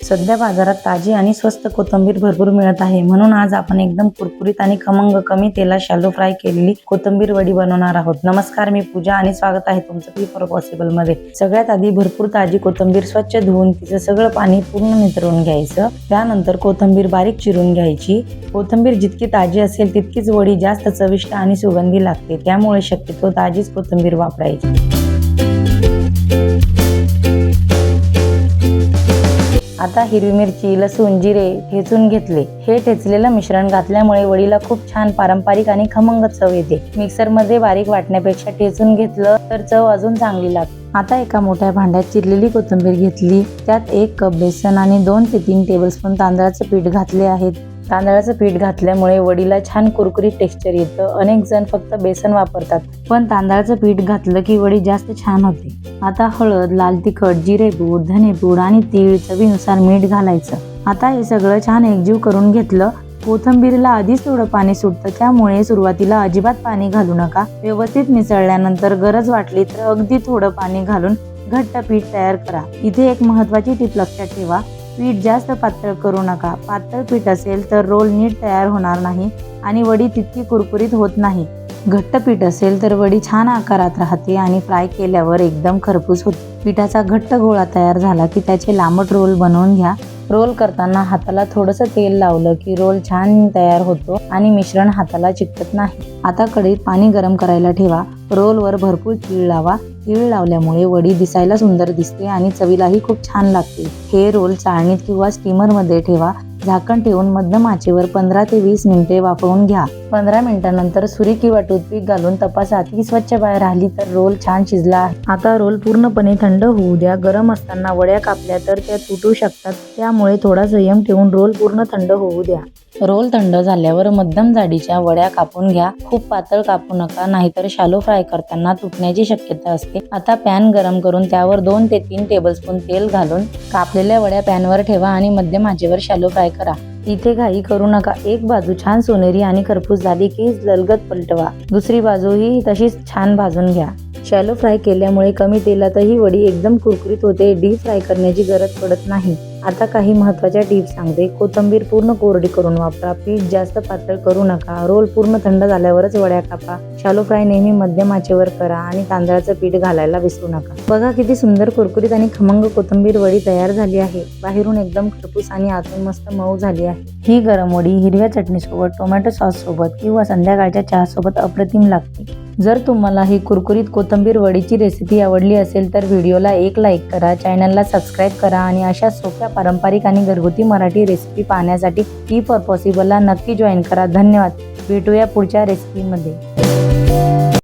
सध्या बाजारात ताजी आणि स्वस्त कोथिंबीर भरपूर मिळत आहे, म्हणून आज आपण एकदम कुरकुरीत आणि खमंग कमी तेलात शॅलो फ्राय केलेली कोथिंबीर वडी बनवणार आहोत। नमस्कार, मी पूजा आणि स्वागत आहे तुमचं बी फॉर पॉसिबल मध्ये। सगळ्यात आधी भरपूर ताजी कोथिंबीर स्वच्छ धुवून तिचं सगळं पाणी पूर्ण निथळून घ्यायचं। त्यानंतर कोथिंबीर बारीक चिरून घ्यायची। कोथिंबीर जितकी ताजी असेल तितकीच वडी जास्त चविष्ट आणि सुगंधी लागते, त्यामुळे शक्यतो ताजीच कोथिंबीर वापरायची। आता हिरवी मिरची, लसूण, जिरे ठेचून घेतले। हे ठेचलेलं मिश्रण घातल्यामुळे वडीला खूप छान पारंपरिक आणि खमंग चव येते। मिक्सर मध्ये बारीक वाटण्यापेक्षा ठेचून घेतलं तर चव अजून चांगली लागते। आता एका मोठ्या भांड्यात चिरलेली कोथिंबीर घेतली, त्यात 1 कप बेसन आणि 2 ते 3 टेबलस्पून तांदळाचं पीठ घातले आहेत। तांदळाचं पीठ घातल्यामुळे वडीला छान कुरकुरीत टेक्स्चर येतं। अनेक जण फक्त बेसन वापरतात, पण तांदळाचं पीठ घातलं की वडी जास्त छान होते। आता हळद, लाल तिखट, जिरेपूड, धनेपूड आणि तीळ, चवीनुसार मीठ घालायचं। आता हे सगळं छान एकजीव करून घेतलं। कोथिंबीरीला आधीच थोडं पाणी सुटतं, त्यामुळे सुरुवातीला अजिबात पाणी घालू नका। व्यवस्थित मिसळल्यानंतर गरज वाटली तर अगदी थोडं पाणी घालून घट्ट पीठ तयार करा। इथे एक महत्त्वाची टीप लक्षात ठेवा, पीठ जास्त पातळ करू नका। पातळ पीठ असेल तर रोल नीट तयार होणार नाही आणि वडी तितकी कुरकुरीत होत नाही। घट्ट पीठ असेल तर वडी छान आकारात राहते आणि फ्राय केल्यावर एकदम खरपूस होते। पिठाचा घट्ट गोळा तयार झाला की त्याचे लांबट रोल बनवून घ्या। रोल करताना हाताला थोडंसं तेल लावलं की रोल छान तयार होतो आणि मिश्रण हाताला चिकटत नाही। आता कढईत पाणी गरम करायला ठेवा। रोलवर भरपूर तीळ लावा। तीळ लावल्यामुळे वडी दिसायला सुंदर दिसते आणि चवीलाही खूप छान लागते। हे रोल चाळणीत किंवा स्टीमर मध्ये ठेवा। झाकण ठेवून मध्यम आचेवर 15 ते 20 मिनिटे वाफवून घ्या। 15 मिनिटांनंतर सुरी किंवा टूथपिक घालून तपासा, ती स्वच्छ बाहेर आली तर रोल छान शिजला आहे। आता रोल पूर्णपणे थंड होऊ द्या। गरम असताना वड्या कापल्या तर त्या तुटू शकतात, त्यामुळे थोडा संयम ठेवून रोल पूर्ण थंड होऊ द्या। रोल थंड झाल्यावर मध्यम जाडीच्या वड्या कापून घ्या। खूप पातळ कापू नका, नाहीतर शॅलो फ्राय करताना तुटण्याची शक्यता असते। आता पॅन गरम करून त्यावर 2 ते 3 टेबलस्पून तेल घालून कापलेल्या वड्या पॅनवर ठेवा आणि मध्यम आचेवर शॅलो फ्राय करा। इथे घाई करू नका। एक बाजू छान सोनेरी आणि खरपूस झाली की लगेच पलटवा। दुसरी बाजूही तशीच छान भाजून घ्या। शॅलो फ्राय केल्यामुळे कमी तेलातही वडी एकदम कुरकुरीत होते। डीप फ्राय करण्याची गरज पडत नाही। आता काही महत्त्वाच्या टिप्स सांगते। कोथिंबीर पूर्ण कोरडी करून वापरा। पीठ जास्त पातळ करू नका। रोल पूर्ण थंड झाल्यावरच वड्या कापा। शॅलो फ्राय नेहमी मध्यम आचेवर करा आणि तांदळाचं पीठ घालायला विसरू नका। बघा किती सुंदर कुरकुरीत आणि खमंग कोथिंबीर वडी तयार झाली आहे। बाहेरून एकदम खरपूस आणि आतून मस्त मऊ झाली आहे। ही गरम वडी हिरव्या चटणीसोबत, टोमॅटो सॉस सोबत किंवा संध्याकाळच्या चहासोबत अप्रतिम लागते। जर तुम्हाला ही कुरकुरीत कोथिंबीर वडीची रेसिपी आवडली असेल तर व्हिडिओला एक लाईक करा, चॅनलला सबस्क्राईब करा आणि अशा सोप्या पारंपरिक आणि घरगुती मराठी रेसिपी पाहण्यासाठी बी फॉर पॉसिबलला नक्की जॉईन करा। धन्यवाद। भेटूया पुढच्या रेसिपीमध्ये।